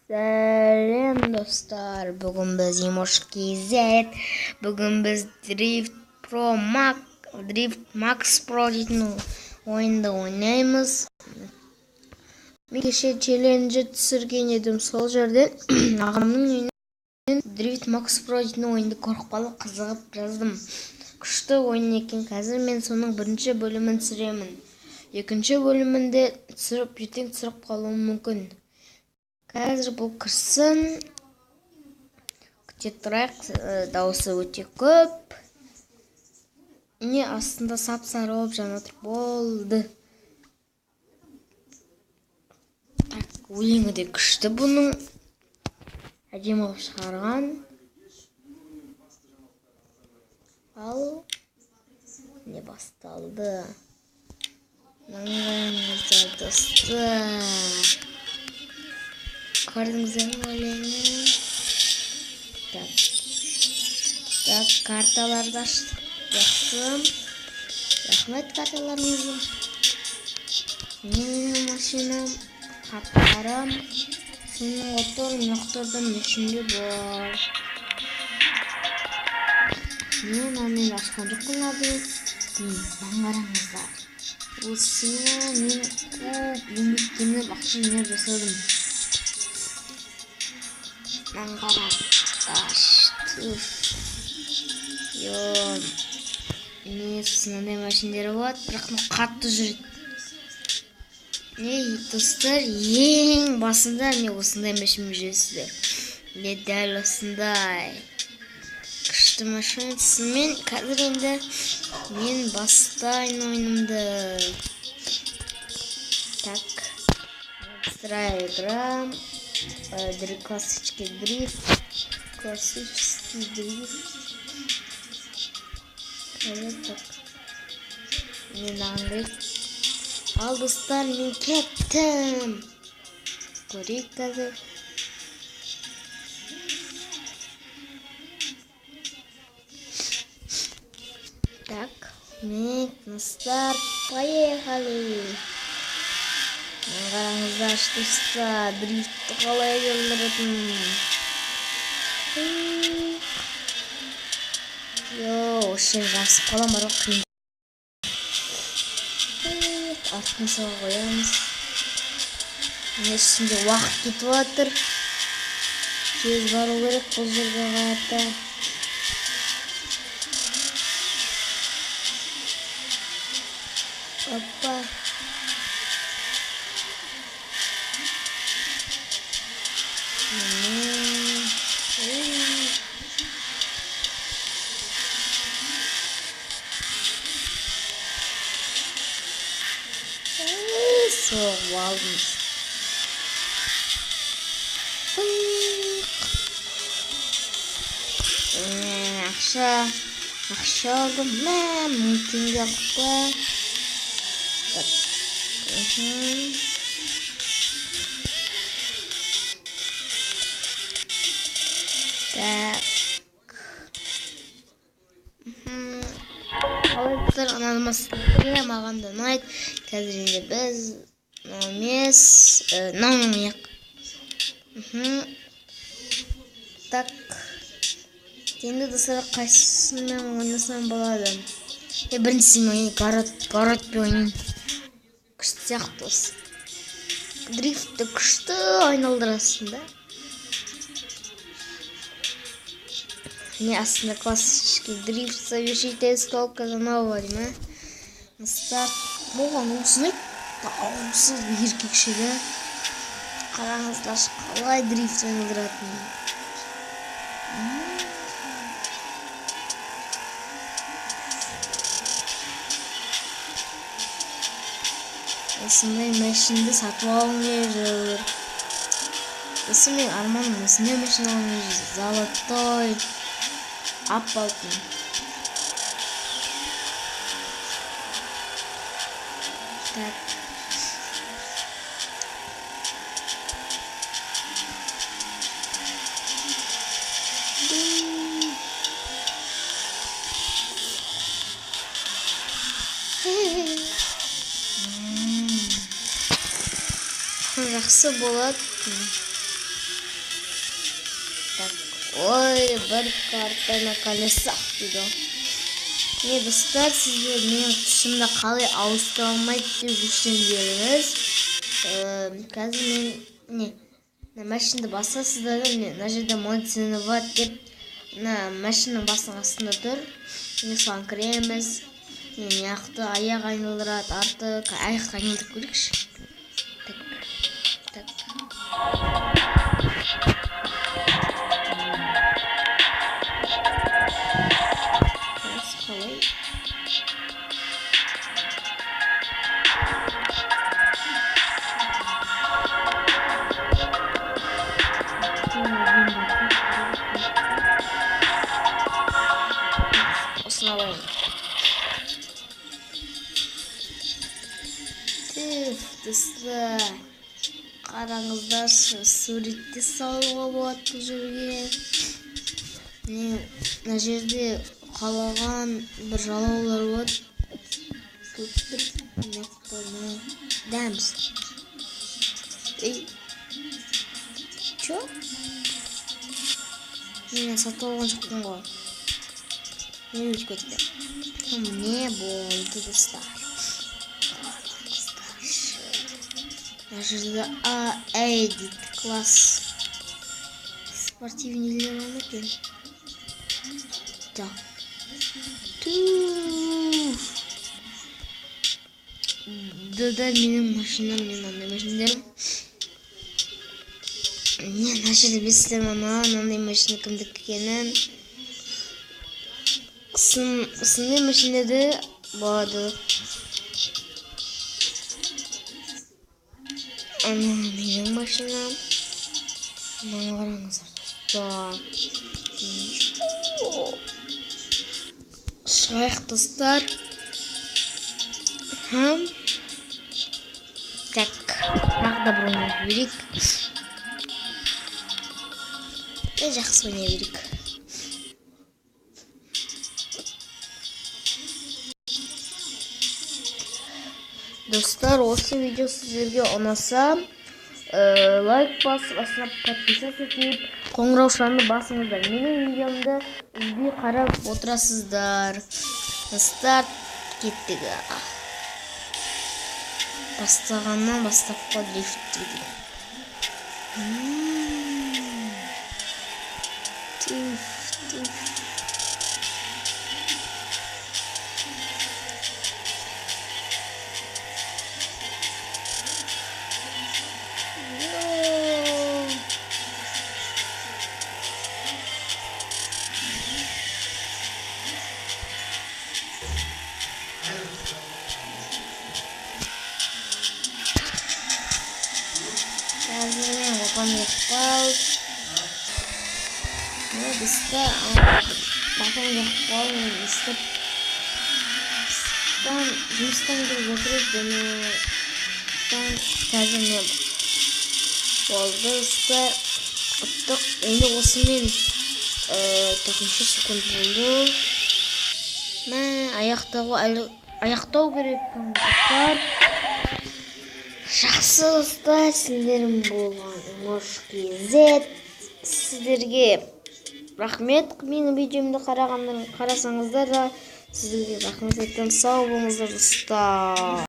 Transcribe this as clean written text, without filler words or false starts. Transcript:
Сәлем достар, бүгін біз EmojiKZ, бүгін біз Drift Max Pro дейтін ойынды ойнаймыз. Мен кеше челленджі түсірген едім, сол жерден ағамның үйінен Drift Max Pro дейтін ойынды көріп қалып қызығып жаздым. Күшті ойын екен. Қазір мен соның бірінші бөлімін түсіремін. Екінші бөлімінде түсіріп қалуым мүмкін. Қазір бұл кірсін. Күте тұрайық, дауысы өте көп. Не астында сап-сары болып жанатыр болды. Өлеңі де күшті бұның. Әдемі алып шығарған. Ал не басталды. Наңғайыңыздар достар. Көрдіңіздер өлеңі. Так, карталарды аштық. Жақсы. Рахмет карталарыңызға. Менің машинам, қаптарым, сенің мотордың ішінде бар. Мен оны ашқан жоқпын abi. Қараңыздар. Осыны мен көп еңбектеніп ақша жинап жасадым. Қараңыздар. Не сынандай машиндері болады, бірақ қатты жүреді. Достар, ең басында не осындай машин жүресіздер. Не дәл осындай. Күшті машинасымен қазір енді мен бастайын ойынымды. Так, игра. Классический дрифт. Так. Мен аңғайып. Ал достар, мен кеттім. Көрейік қазір. Так, мен достар, поехали. Қараңыздар, достар, дрифтті қалай өндіретін. Осы жасып қалам бар қиын. Артын соға қоямыз. Үстінде уақыт кетіп жатыр. Тез бару керек бұл жерге қарата. Опа. Соғып алдымыз. Ақша алдым. Мың теңге ақпа. Так. Қалайдықтар, ұнадымасыздар, маған да ұнайды. Қазір енді біз наумияқ. Так. Енді достар, қайсысымен ойнасам болады. Біріншісімен ойнайын, гаражбен ойнайын. Күшті сияқты осы. Дрифтті күшті айналдырасың да. Не астында классический дрифт, совершите сколько за нового, ма? На старт. Болған осыны дауысыз еркекшілі. Қараңыздар, қалай дрифт айналдыратын. Осындай машинді сатып алғым келіп жүр. Осы мен арманым осындай машин алғым келіп жүр. Золотой аппалтын. Так. Жақсы болады. Ой, бір картаны колесақ дейді. Не достар, сіздер менің тұсымда қалай ауыстыра алмайды деп жүрсеңдеріңіз, қазір мен машинаны басасыздар да, мына жерде мой бар деп, машинаның басының астында тұр. Соған кіреміз. Мені аяқ айналдырады, артық аяқ айналдырып көрейікші. Так. Қалай? Осыны алайын. Достар, қараңыздар, суретте салуға болады бұл жерге. Мына жерде қалаған бір жалаулар болады. Дәміз. Чо? Мен сатып алған жоқпын ғой. Не өтіп кетті? Не болды, достар? Мына жерде дейді, класс. Спортивнейлер бар екен. Так. Да, менің машинам, мен андай машиналарым. Мына жерде білесіздер мынандай машина кімдікі екенін. Осындай машинада болады. Менің машинам. Мынаны қараңыздар. Шығайық, достар. Так, нақда бір ойнай берейік. Жақсы ойнай берейік. Достар, осы видео сіздерге ұнаса, лайк басып, астына подписаться етіп, қоңыраушаны басыңыздар. Менің видеомды үзбей қарап отырасыздар. Достар, кеттік. Бастағаннан бастапқа дрифт дейді. Қазірмен оған екпал. Бізді бақым екпал естіп. Жұмыстан келіп отырып, қазірмен болды. Ұттық, енді осымен 4 секунд болды. Аяқтау керек қандықтар. Жақсы достар, сіздерім болған KZ. Сіздерге рахмет, менің видеомды қарасаңыздар да сіздерге рахмет еттім. Сау болыңыздар достар.